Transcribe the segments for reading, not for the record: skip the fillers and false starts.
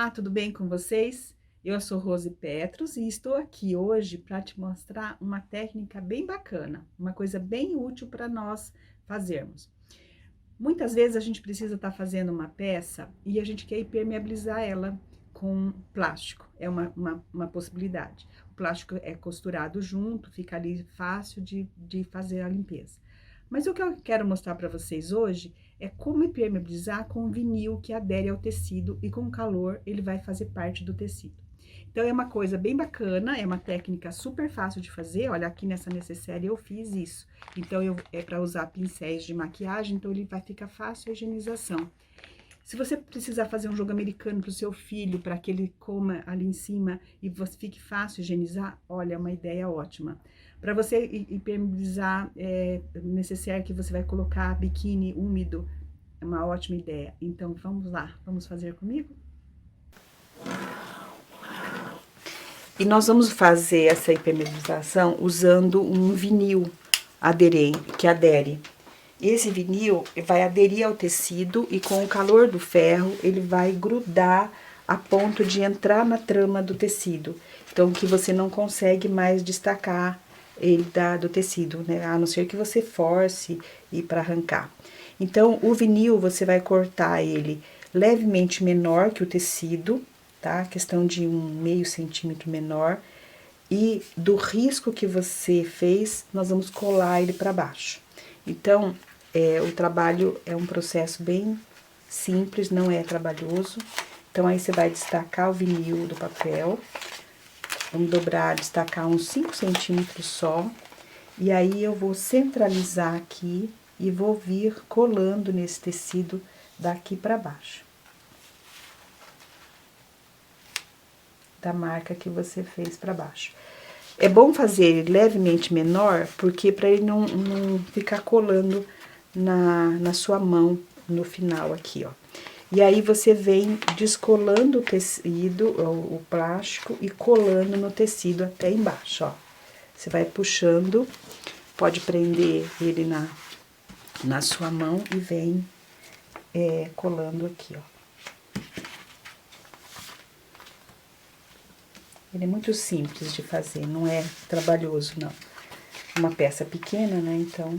Olá, tudo bem com vocês? Eu sou Rose Petros e estou aqui hoje para te mostrar uma técnica bem bacana, uma coisa bem útil para nós fazermos. Muitas vezes a gente precisa estar fazendo uma peça e a gente quer impermeabilizar ela com plástico, é uma possibilidade. O plástico é costurado junto, fica ali fácil de fazer a limpeza. Mas o que eu quero mostrar para vocês hoje é como impermeabilizar com vinil que adere ao tecido e com o calor ele vai fazer parte do tecido. Então, é uma coisa bem bacana, é uma técnica super fácil de fazer. Olha, aqui nessa necessaire eu fiz isso. Então, é para usar pincéis de maquiagem, então ele vai ficar fácil a higienização. Se você precisar fazer um jogo americano para o seu filho, para que ele coma ali em cima e você fique fácil higienizar, olha, é uma ideia ótima. Para você impermeabilizar necessaire que você vai colocar biquíni úmido, é uma ótima ideia. Então, vamos lá, vamos fazer comigo? E nós vamos fazer essa impermeabilização usando um vinil que adere. Esse vinil vai aderir ao tecido e com o calor do ferro ele vai grudar a ponto de entrar na trama do tecido. Então, que você não consegue mais destacar ele do tecido, né? A não ser que você force e para arrancar. Então, o vinil você vai cortar ele levemente menor que o tecido, tá? Questão de meio centímetro menor. E do risco que você fez, nós vamos colar ele para baixo. Então, o trabalho é um processo bem simples, não é trabalhoso. Então, aí você vai destacar o vinil do papel. Vamos dobrar, destacar uns 5 centímetros só. E aí, eu vou centralizar aqui e vou vir colando nesse tecido daqui para baixo. Da marca que você fez para baixo. É bom fazer ele levemente menor, porque para ele não ficar colando na sua mão no final aqui, ó. E aí você vem descolando o tecido, o plástico, e colando no tecido até embaixo, ó. Você vai puxando, pode prender ele na sua mão e vem colando aqui, ó. Ele é muito simples de fazer, não é trabalhoso, não. Uma peça pequena, né? Então,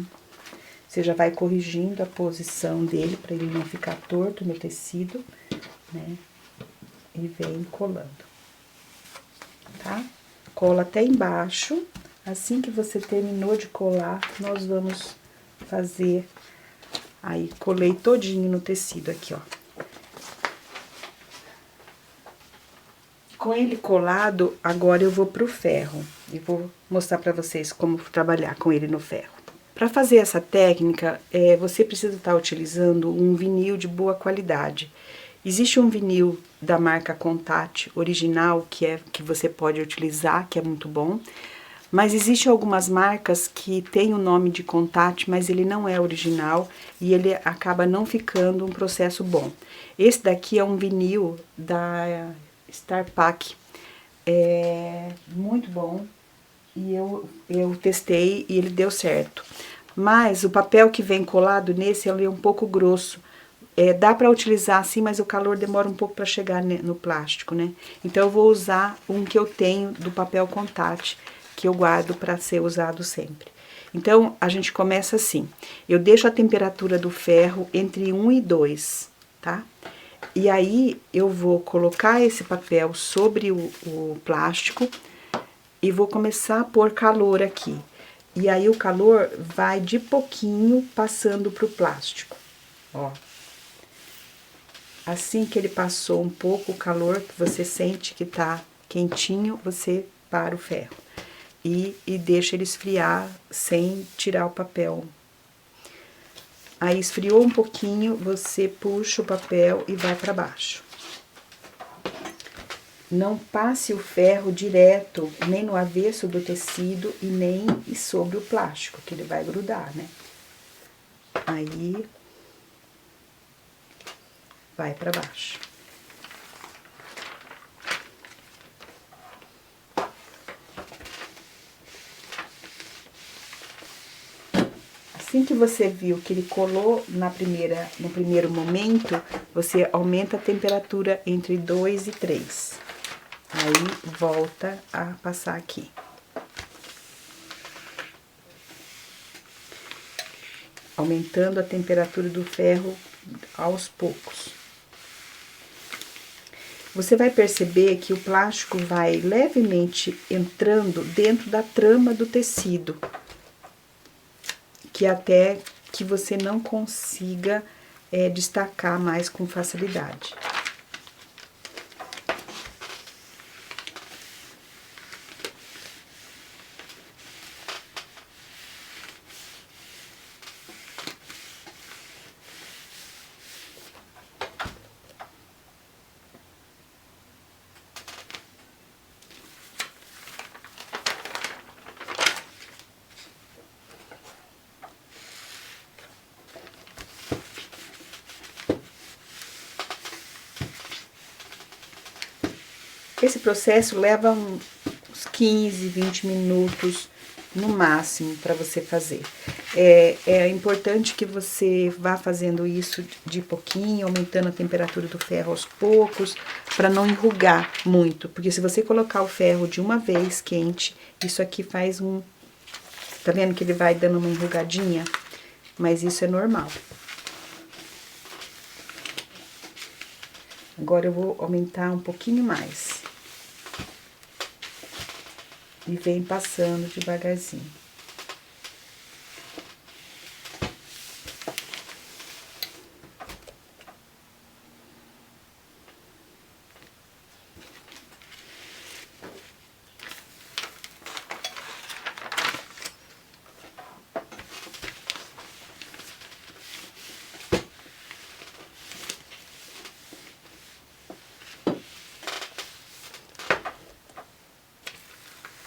você já vai corrigindo a posição dele para ele não ficar torto no tecido, né? E vem colando, tá? Cola até embaixo. Assim que você terminou de colar, nós vamos fazer... Aí, colei todinho no tecido aqui, ó. Com ele colado, agora eu vou pro ferro e vou mostrar pra vocês como trabalhar com ele no ferro. Para fazer essa técnica, você precisa estar utilizando um vinil de boa qualidade. Existe um vinil da marca Contact original que você pode utilizar, que é muito bom. Mas existem algumas marcas que tem o nome de Contact, mas ele não é original e ele acaba não ficando um processo bom. Esse daqui é um vinil da Starpak, é muito bom e eu testei e ele deu certo. Mas o papel que vem colado nesse ele é um pouco grosso. Dá para utilizar assim, mas o calor demora um pouco para chegar no plástico, né? Então eu vou usar um que eu tenho do papel Contact, que eu guardo para ser usado sempre. Então a gente começa assim, eu deixo a temperatura do ferro entre 1 e 2, tá? E aí, eu vou colocar esse papel sobre o plástico e vou começar a pôr calor aqui. E aí, o calor vai de pouquinho passando pro plástico, ó. Assim que ele passou um pouco o calor, que você sente que tá quentinho, você para o ferro. E deixa ele esfriar sem tirar o papel. Aí, esfriou um pouquinho, você puxa o papel e vai para baixo. Não passe o ferro direto, nem no avesso do tecido e nem sobre o plástico, que ele vai grudar, né? Aí, vai para baixo. Assim que você viu que ele colou no primeiro momento, você aumenta a temperatura entre 2 e 3. Aí, volta a passar aqui. Aumentando a temperatura do ferro aos poucos. Você vai perceber que o plástico vai levemente entrando dentro da trama do tecido, que até que você não consiga destacar mais com facilidade. Esse processo leva uns 15, 20 minutos no máximo para você fazer. É importante que você vá fazendo isso de pouquinho, aumentando a temperatura do ferro aos poucos, para não enrugar muito. Porque se você colocar o ferro de uma vez quente, isso aqui faz um... Tá vendo que ele vai dando uma enrugadinha? Mas isso é normal. Agora eu vou aumentar um pouquinho mais. E vem passando devagarzinho.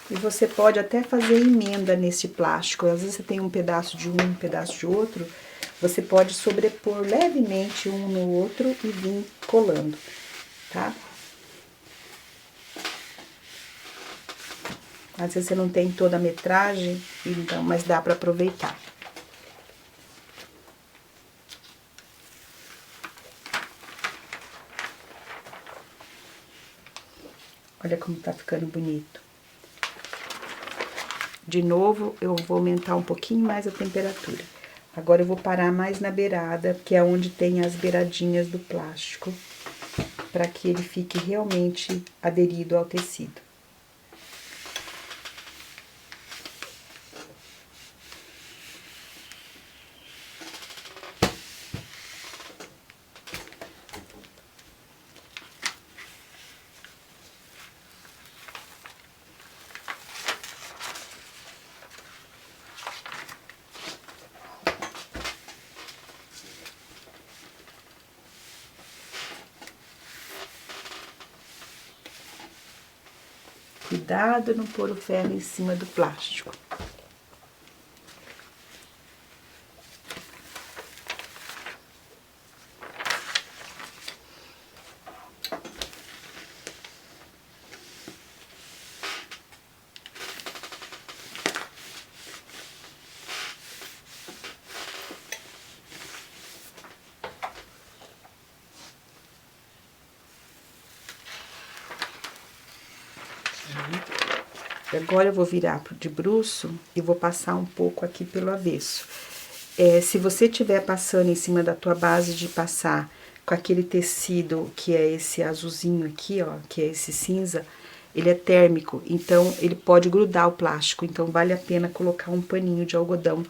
E você pode até fazer emenda nesse plástico. Às vezes você tem um pedaço de um pedaço de outro. Você pode sobrepor levemente um no outro e vir colando, tá? Às vezes você não tem toda a metragem, então, mas dá pra aproveitar. Olha como tá ficando bonito. De novo, eu vou aumentar um pouquinho mais a temperatura. Agora, eu vou parar mais na beirada, que é onde tem as beiradinhas do plástico, para que ele fique realmente aderido ao tecido. Cuidado não pôr o ferro em cima do plástico. Agora eu vou virar de bruço e vou passar um pouco aqui pelo avesso. Se você estiver passando em cima da tua base de passar com aquele tecido que é esse azulzinho aqui, ó, que é esse cinza, ele é térmico, então ele pode grudar o plástico, então vale a pena colocar um paninho de algodão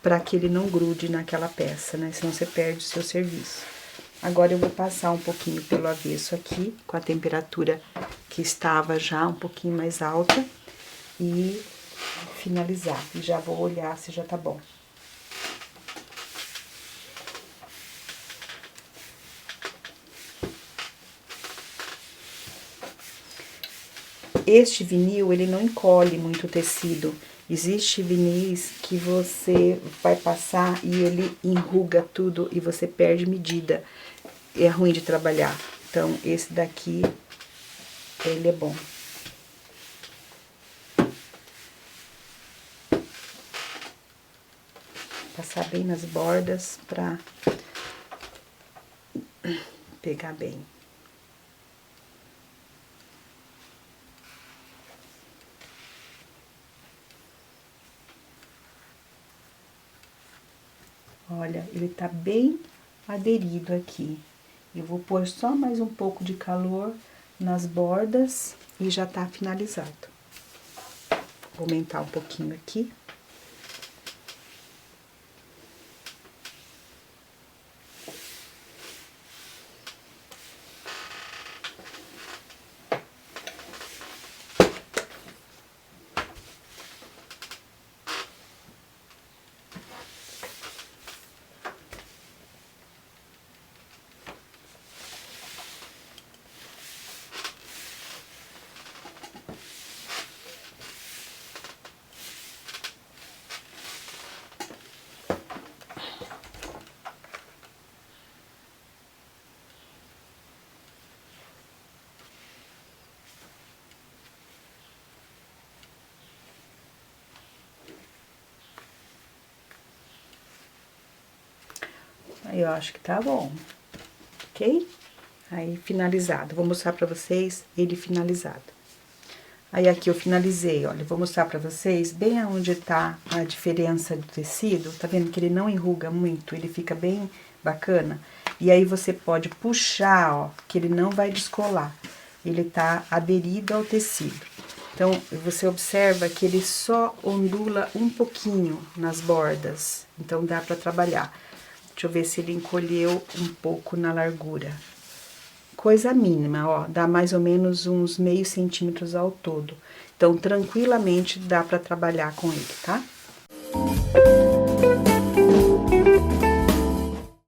para que ele não grude naquela peça, né? Senão você perde o seu serviço. Agora eu vou passar um pouquinho pelo avesso aqui, com a temperatura que estava já um pouquinho mais alta. E finalizar. E já vou olhar se já tá bom. Este vinil, ele não encolhe muito o tecido. Existe vinis que você vai passar e ele enruga tudo e você perde medida. É ruim de trabalhar. Então, esse daqui, ele é bom. Passar bem nas bordas pra pegar bem. Olha, ele tá bem aderido aqui. Eu vou pôr só mais um pouco de calor nas bordas e já tá finalizado. Vou aumentar um pouquinho aqui. Aí, eu acho que tá bom, ok? Aí, finalizado. Vou mostrar pra vocês ele finalizado. Aí, aqui eu finalizei, olha, eu vou mostrar pra vocês bem aonde tá a diferença do tecido. Tá vendo que ele não enruga muito, ele fica bem bacana? E aí, você pode puxar, ó, que ele não vai descolar. Ele tá aderido ao tecido. Então, você observa que ele só ondula um pouquinho nas bordas. Então, dá pra trabalhar. Deixa eu ver se ele encolheu um pouco na largura. Coisa mínima, ó, dá mais ou menos uns meio centímetros ao todo. Então, tranquilamente dá pra trabalhar com ele, tá?